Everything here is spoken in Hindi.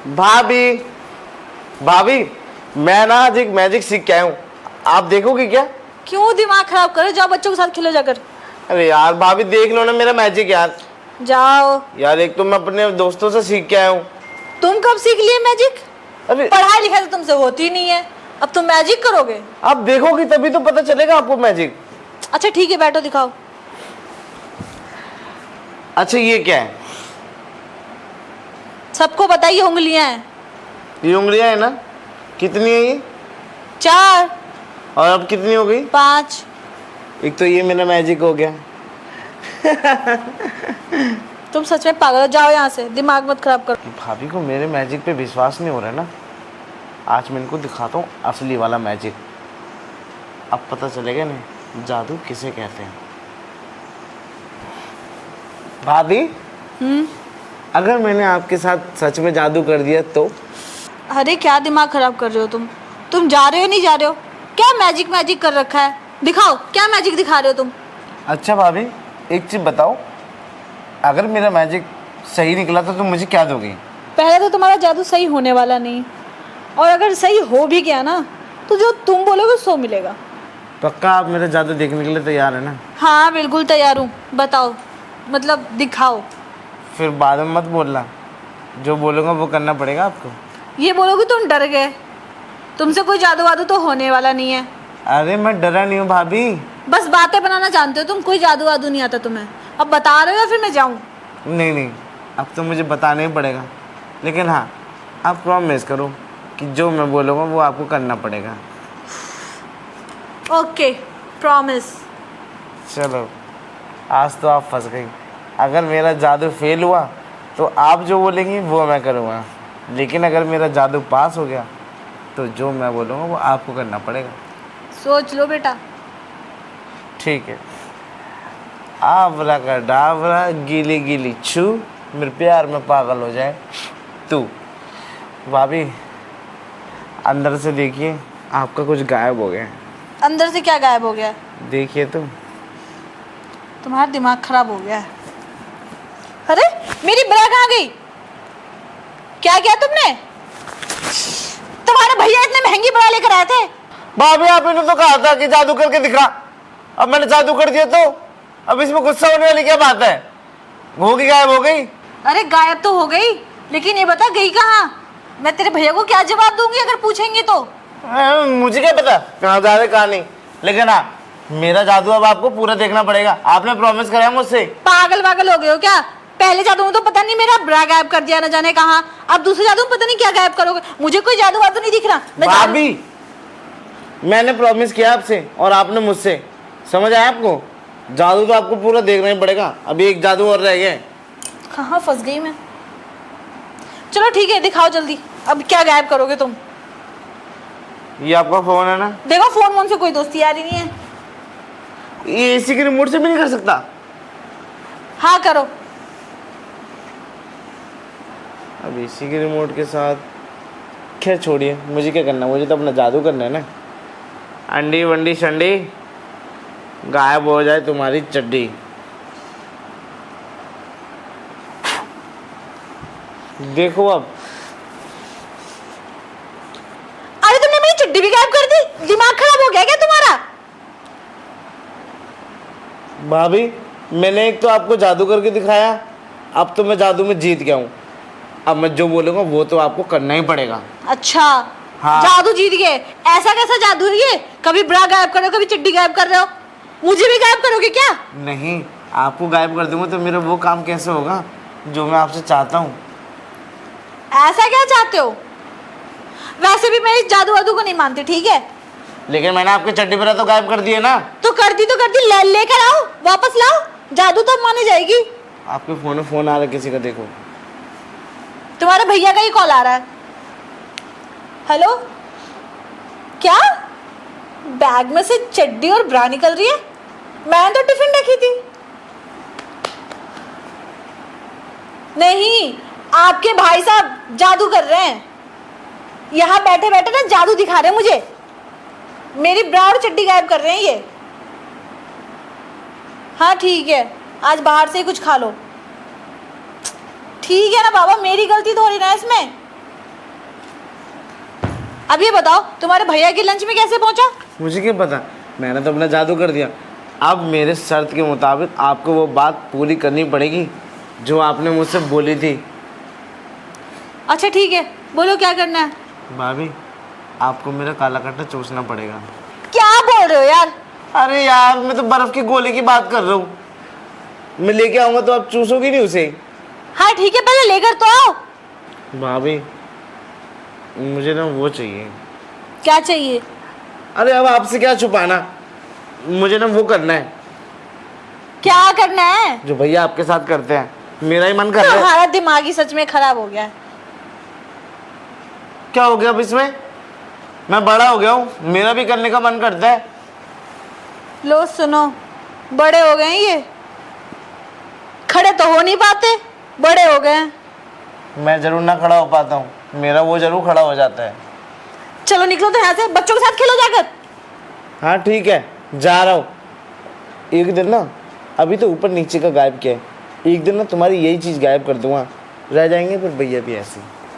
भाभी भाभी, मैं ना आज एक मैजिक सीख के आया हूँ, आप देखोगे क्या? क्यों दिमाग खराब कर रहे हो? जाओ बच्चों के साथ खेलो जाकर। अरे यार भाभी देख लो ना मेरा मैजिक यार। जाओ। यार एक तो मैं अपने दोस्तों से सीख के आया हूँ। तुम कब सीख लिए मैजिक? अरे पढ़ाई लिखाई तो तुमसे होती नहीं है, अब तुम मैजिक करोगे? आप देखोगी तभी तो पता चलेगा आपको मैजिक। अच्छा ठीक है, बैठो दिखाओ। अच्छा ये क्या है? सबको बताइए, उंगलियां हैं। ये उंगलियां है ना? कितनी है ये? 4 और अब कितनी हो गई? 5। एक तो ये मेरा मैजिक हो गया। तुम सच में पागल हो, जाओ यहाँ से, दिमाग मत खराब करो। भाभी को मेरे मैजिक पे विश्वास नहीं हो रहा है ना। आज मैं इनको दिखाता हूँ असली वाला मैजिक। अब पता चलेगा नहीं जादू किसे कहते हैं। भाभी अगर मैंने आपके साथ सच में जादू कर दिया तो? अरे क्या दिमाग खराब कर रहे हो तुम जा रहे हो नहीं जा रहे हो? क्या मैजिक मैजिक कर रखा है? दिखाओ क्या मैजिक दिखा रहे हो तुम। अच्छा भाभी एक चीज बताओ, अगर मेरा मैजिक सही निकला तो तुम मुझे क्या दोगी? पहले तो तुम्हारा जादू सही होने वाला नहीं, और अगर सही हो भी गया ना तो जो तुम बोलोगे सो मिलेगा। पक्का आप मेरा जादू देखने के लिए तैयार है ना? हाँ बिल्कुल तैयार हूँ, बताओ, मतलब दिखाओ। फिर बाद में मत बोलना, जो बोलूँगा वो करना पड़ेगा आपको। ये बोलोगे तुम डर गए, तुमसे कोई जादू वादू तो होने वाला नहीं है। अरे मैं डरा नहीं हूँ भाभी। बस बातें बनाना जानते हो तुम, कोई जादू वादू नहीं आता तुम्हें। अब बता रहे हो या फिर मैं जाऊँ? नहीं नहीं, अब तो मुझे बताना ही पड़ेगा, लेकिन हाँ आप प्रॉमिस करो कि जो मैं बोलूँगा वो आपको करना पड़ेगा। Okay promise. चलो आज तो आप फंस गई। अगर मेरा जादू फेल हुआ तो आप जो बोलेंगी वो मैं करूँगा, लेकिन अगर मेरा जादू पास हो गया तो जो मैं बोलूँगा वो आपको करना पड़ेगा। सोच लो बेटा। ठीक है। आबरा का डाबरा गीली गीली छू, मेरे प्यार में पागल हो जाए तू। भाभी अंदर से देखिए, आपका कुछ गायब हो गया है। अंदर से क्या गायब हो गया? देखिए तो। तुम्हारा दिमाग खराब हो गया है। अरे मेरी ब्रा कहाँ गई? क्या किया तुमने? तुम्हारे भैया इतने महंगी ब्रा लेकर आए थे। भाभी आपने तो कहा था कि जादू करके दिखा, अब मैंने जादू कर दिया तो अब इसमें गुस्सा होने वाली क्या बात है? होगी गायब हो गई। अरे गायब तो हो गई, लेकिन ये बता गई कहाँ? मैं तेरे भैया को क्या जवाब दूंगी अगर पूछेंगे तो? मुझे क्या पता कहाँ जा रहे कहाँ नहीं, लेकिन हाँ मेरा जादू अब आपको पूरा देखना पड़ेगा। आपने प्रॉमिस कराया मुझसे। पागल पागल हो गए हो क्या? पहले जादू में तो पता नहीं मेरा ब्रा गायब कर दिया, न जाने कहाँ। अब दूसरे जादू में पता नहीं क्या गायब करोगे। मुझे कोई जादू वादू नहीं दिख रहा। भाभी मैंने प्रॉमिस किया आपसे और आपने मुझसे, समझ आया आपको? जादू तो आपको पूरा देखना ही पड़ेगा। अभी एक जादू और रह गया। कहाँ फंस गई मैं? चलो ठीक है, दिखाओ जल्दी, अब क्या गायब करोगे तुम? ये आपका फोन है ना? देखो फोन वोन से कोई दोस्ती यारी नहीं है। ये एसी के रिमोट से भी नहीं कर सकता? हाँ करो। अब एसी के रिमोट के साथ, खैर छोड़िए, मुझे क्या करना, मुझे तो अपना जादू करना है ना। अंडी वंडी शंडी गायब हो जाए तुम्हारी चड्डी। देखो अब। अरे तुमने मेरी चड्डी भी गायब कर दी, दिमाग खराब हो गया क्या तुम्हारा? भाभी मैंने एक तो आपको जादू करके दिखाया, अब तो मैं जादू में जीत गया हूँ। अब मैं जो बोलूँगा वो तो आपको करना ही पड़ेगा। अच्छा हाँ। जादू जीत गए? ऐसा कैसा जादू है ये? कभी ब्रा गायब कर रहे हो, कभी चड्डी गायब कर रहे हो। मुझे भी गायब करोगे क्या? नहीं, आपको गायब कर दूंगा तो मेरा वो काम कैसे होगा जो मैं आपसे चाहता हूँ? ऐसा क्या चाहते हो? वैसे भी मैं इस जादू वादू को नहीं मानती, ठीक है? लेकिन मैंने आपके चड्डी पर तो गायब कर दिए ना। तो कर दी, लेकर आओ, वापस लाओ, जादू तो मानी जाएगी। आपके फोन में फोन आ रहा है किसी का, देखो। तुम्हारे भैया का ही कॉल आ रहा है। हेलो, क्या बैग में से चड्डी और ब्रा निकल रही है? मैंने तो टिफिन रखी थी। नहीं, आपके भाई साहब जादू कर रहे हैं, यहाँ बैठे बैठे ना जादू दिखा रहे हैं मुझे। मेरी ब्रा और चड्डी गायब कर रहे हैं ये। हाँ ठीक है, आज बाहर से ही कुछ खा लो। ठीक है ना बाबा, मेरी गलती थोड़ी ना इसमें। अब ये बताओ तुम्हारे भैया की लंच में कैसे पहुंचा? मुझे क्या पता, मैंने तो अपना जादू कर दिया। अब मेरे शर्त के मुताबिक आपको वो बात पूरी करनी पड़ेगी जो आपने मुझसे बोली थी। अच्छा ठीक है, बोलो क्या करना है। भाभी, आपको मेरा काला कट्टा चूसना पड़ेगा। क्या बोल रहे हो यार? अरे यार, मैं तो बर्फ के गोले की बात कर रहा हूँ। मैं लेके आऊंगा तो आप चूसोगी नहीं उसे। हाँ ठीक है, पहले लेकर तो आओ। भाभी, मुझे ना वो चाहिए। क्या चाहिए? अरे अब आपसे क्या छुपाना, मुझे ना वो करना है क्या करना है? जो भैया आपके साथ करते हैं। मेरा ही मन कर रहा है। तुम्हारा दिमाग ही सच में खराब हो गया है। क्या हो गया अब इसमें? मैं बड़ा हो गया हूँ, मेरा भी करने का मन करता है। लो सुनो, बड़े हो गए हैं ये, खड़े तो हो नहीं पाते, बड़े हो गए हैं। मैं जरूर ना खड़ा हो पाता हूँ, मेरा वो जरूर खड़ा हो जाता है। चलो निकलो तो यहाँ से, बच्चों के साथ खेलो जाकर। हाँ ठीक है, जा रहा हूँ। एक दिन ना, अभी तो ऊपर नीचे का गायब किया है, एक दिन ना तुम्हारी यही चीज़ गायब कर दूंगा, रह जाएंगे फिर भैया भी ऐसे।